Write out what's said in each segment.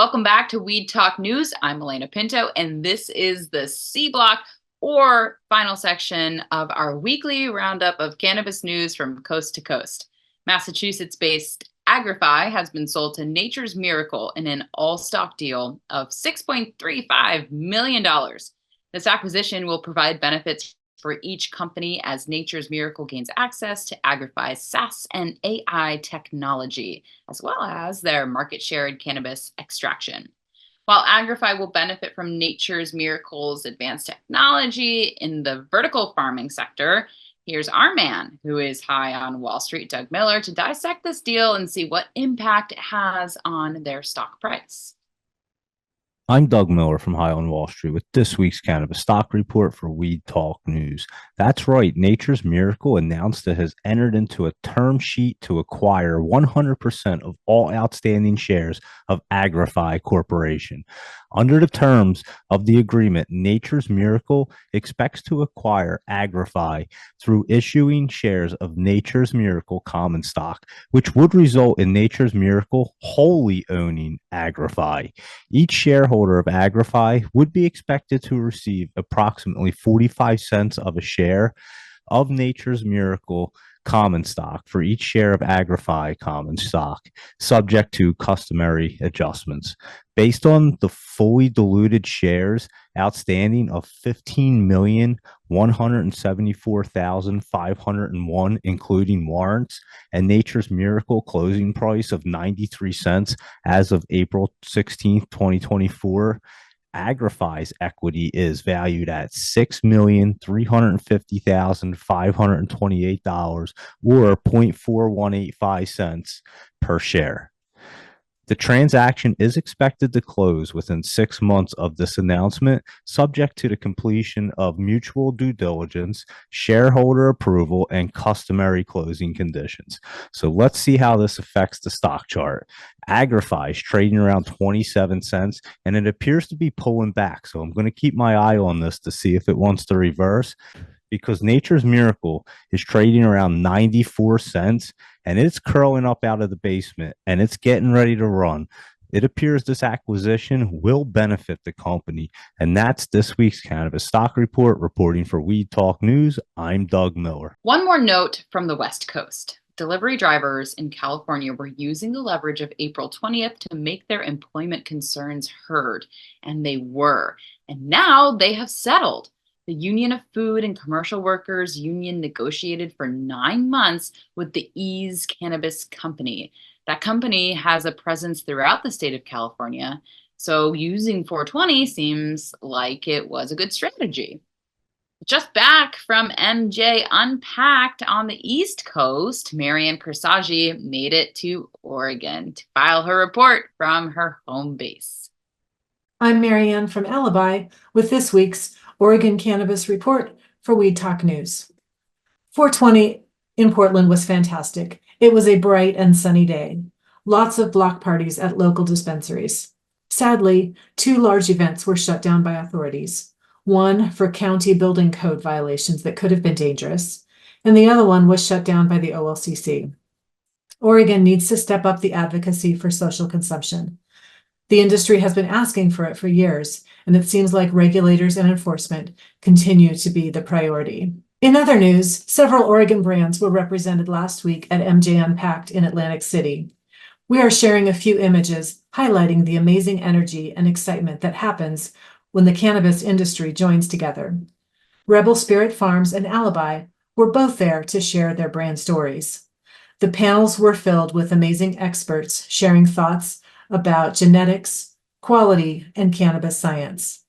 Welcome back to Weed Talk News. I'm Alaina Pinto, and this is the C Block or final section of our weekly roundup of cannabis news from coast to coast. Massachusetts-based Agrify has been sold to Nature's Miracle in an all-stock deal of $6.35 million. This acquisition will provide benefits for each company as Nature's Miracle gains access to Agrify's SaaS and AI technology, as well as their market share in cannabis extraction. While Agrify will benefit from Nature's Miracle's advanced technology in the vertical farming sector, here's our man who is high on Wall Street, Doug Miller, to dissect this deal and see what impact it has on their stock price. I'm Doug Miller from High on Wall Street with this week's Cannabis Stock Report for Weed Talk News. That's right, Nature's Miracle announced it has entered into a term sheet to acquire 100% of all outstanding shares of Agrify Corporation. Under the terms of the agreement, Nature's Miracle expects to acquire Agrify through issuing shares of Nature's Miracle common stock, which would result in Nature's Miracle wholly owning Agrify. Each shareholder of Agrify would be expected to receive approximately 45 cents of a share of Nature's Miracle common stock for each share of Agrify common stock, subject to customary adjustments. Based on the fully diluted shares outstanding of 15,174,501, including warrants, and Nature's Miracle closing price of 93 cents as of April 16th, 2024, Agrify's equity is valued at $6,350,528 or 0.4185 cents per share. The transaction is expected to close within 6 months of this announcement, subject to the completion of mutual due diligence, shareholder approval, and customary closing conditions. So let's see how this affects the stock chart. Agrify is trading around 27 cents, and it appears to be pulling back. So I'm going to keep my eye on this to see if it wants to reverse, because Nature's Miracle is trading around 94 cents and it's curling up out of the basement and it's getting ready to run. It appears this acquisition will benefit the company. And that's this week's Cannabis Stock Report. Reporting for Weed Talk News, I'm Doug Miller. One more note from the West Coast. Delivery drivers in California were using the leverage of April 20th to make their employment concerns heard, and they were. And now they have settled. The Union of Food and Commercial Workers Union negotiated for 9 months with the Ease Cannabis Company. That company has a presence throughout the state of California, so using 420 seems like it was a good strategy. Just back from MJ Unpacked on the East Coast, Marianne Cursetjee made it to Oregon to file her report from her home base. I'm Marianne from Alibi with this week's Oregon Cannabis Report for Weed Talk News. 420 in Portland was fantastic. It was a bright and sunny day. Lots of block parties at local dispensaries. Sadly, 2 large events were shut down by authorities. One for county building code violations that could have been dangerous, and the other one was shut down by the OLCC. Oregon needs to step up the advocacy for social consumption. The industry has been asking for it for years, and it seems like regulators and enforcement continue to be the priority. In other news, several Oregon brands were represented last week at MJ Unpacked in Atlantic City. We are sharing a few images highlighting the amazing energy and excitement that happens when the cannabis industry joins together. Rebel Spirit Farms and Alibi were both there to share their brand stories. The panels were filled with amazing experts sharing thoughts about genetics, quality, and cannabis science.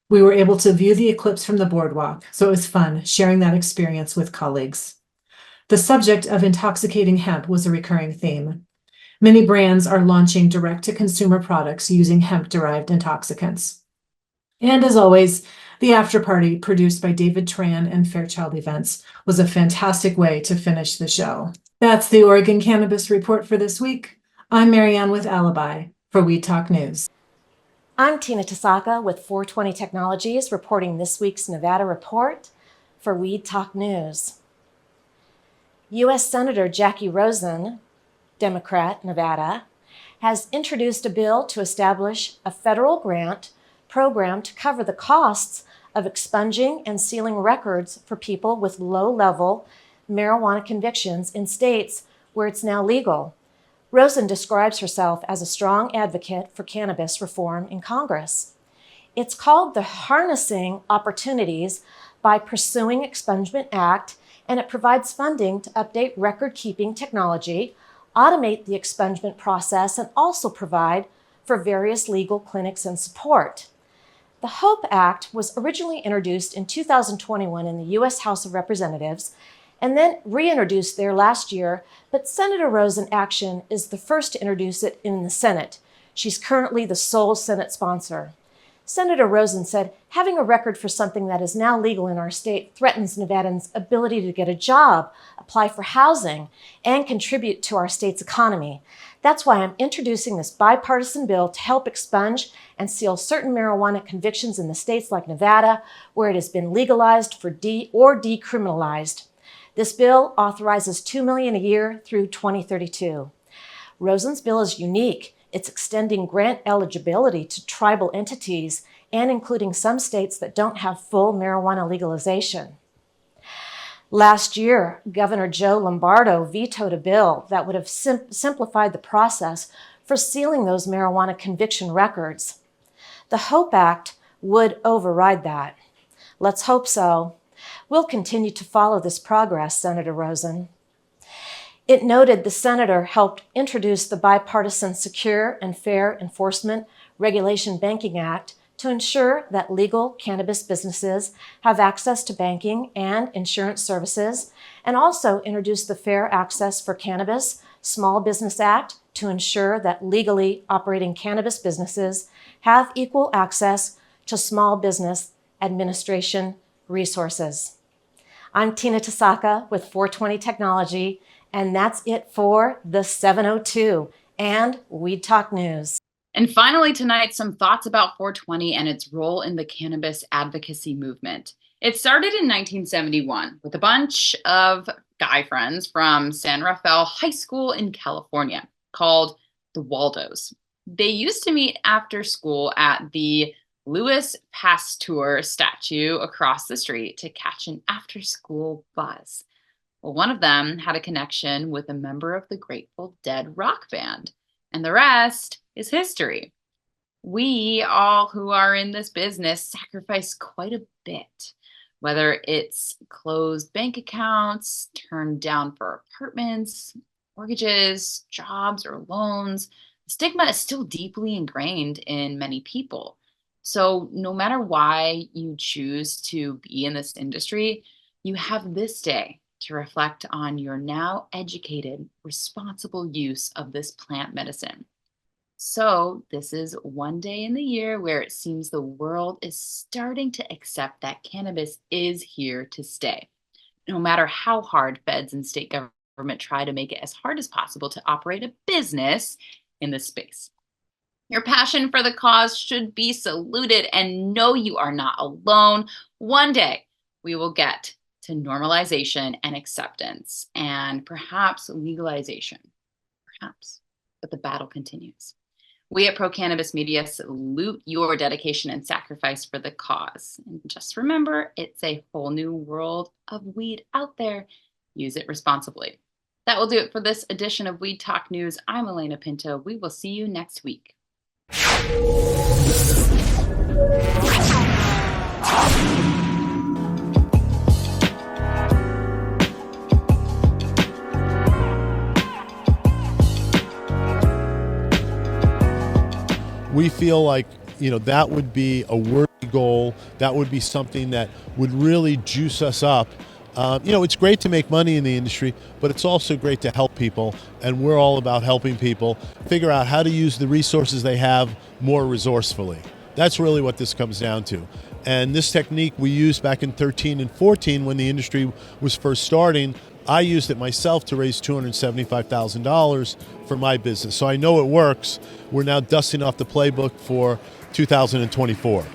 We were able to view the eclipse from the boardwalk, so it was fun sharing that experience with colleagues. The subject of intoxicating hemp was a recurring theme. Many brands are launching direct-to-consumer products using hemp-derived intoxicants. And as always, the after party produced by David Tran and Fairchild Events was a fantastic way to finish the show. That's the Oregon Cannabis Report for this week. I'm Marianne with Alibi for Weed Talk News. I'm Tina Tasaka with 420 Technologies reporting this week's Nevada report for Weed Talk News. U.S. Senator Jackie Rosen, Democrat, Nevada, has introduced a bill to establish a federal grant program to cover the costs of expunging and sealing records for people with low-level marijuana convictions in states where it's now legal. Rosen describes herself as a strong advocate for cannabis reform in Congress. It's called the Harnessing Opportunities by Pursuing Expungement Act, and it provides funding to update record-keeping technology, automate the expungement process, and also provide for various legal clinics and support. The HOPE Act was originally introduced in 2021 in the U.S. House of Representatives and then reintroduced there last year, but Senator Rosen Action is the first to introduce it in the Senate. She's currently the sole Senate sponsor. Senator Rosen said, having a record for something that is now legal in our state threatens Nevadans' ability to get a job, apply for housing, and contribute to our state's economy. That's why I'm introducing this bipartisan bill to help expunge and seal certain marijuana convictions in the states like Nevada, where it has been legalized or decriminalized. This bill authorizes $2 million a year through 2032. Rosen's bill is unique. It's extending grant eligibility to tribal entities and including some states that don't have full marijuana legalization. Last year, Governor Joe Lombardo vetoed a bill that would have simplified the process for sealing those marijuana conviction records. The HOPE Act would override that. Let's hope so. We'll continue to follow this progress, Senator Rosen. It noted the senator helped introduce the bipartisan Secure and Fair Enforcement Regulation Banking Act to ensure that legal cannabis businesses have access to banking and insurance services, and also introduced the Fair Access for Cannabis Small Business Act to ensure that legally operating cannabis businesses have equal access to small business administration resources. I'm Tina Tasaka with 420 Technology, and that's it for the 702 and Weed Talk News. And finally tonight, some thoughts about 420 and its role in the cannabis advocacy movement. It started in 1971 with a bunch of guy friends from San Rafael High School in California called the Waldos. They used to meet after school at the Louis Pasteur statue across the street to catch an after-school buzz. Well, one of them had a connection with a member of the Grateful Dead rock band, and the rest is history. We all who are in this business sacrifice quite a bit, whether it's closed bank accounts, turned down for apartments, mortgages, jobs, or loans. The stigma is still deeply ingrained in many people. So no matter why you choose to be in this industry, you have this day to reflect on your now educated, responsible use of this plant medicine. So this is one day in the year where it seems the world is starting to accept that cannabis is here to stay. No matter how hard feds and state government try to make it as hard as possible to operate a business in this space. Your passion for the cause should be saluted, and no, you are not alone. One day we will get to normalization and acceptance and perhaps legalization. Perhaps, but the battle continues. We at Pro Cannabis Media salute your dedication and sacrifice for the cause. And just remember, it's a whole new world of weed out there. Use it responsibly. That will do it for this edition of Weed Talk News. I'm Alaina Pinto. We will see you next week. We feel like, that would be a worthy goal. That would be something that would really juice us up. It's great to make money in the industry, but it's also great to help people. And we're all about helping people figure out how to use the resources they have more resourcefully. That's really what this comes down to. And this technique we used back in 13 and 14 when the industry was first starting. I used it myself to raise $275,000 for my business. So I know it works. We're now dusting off the playbook for 2024.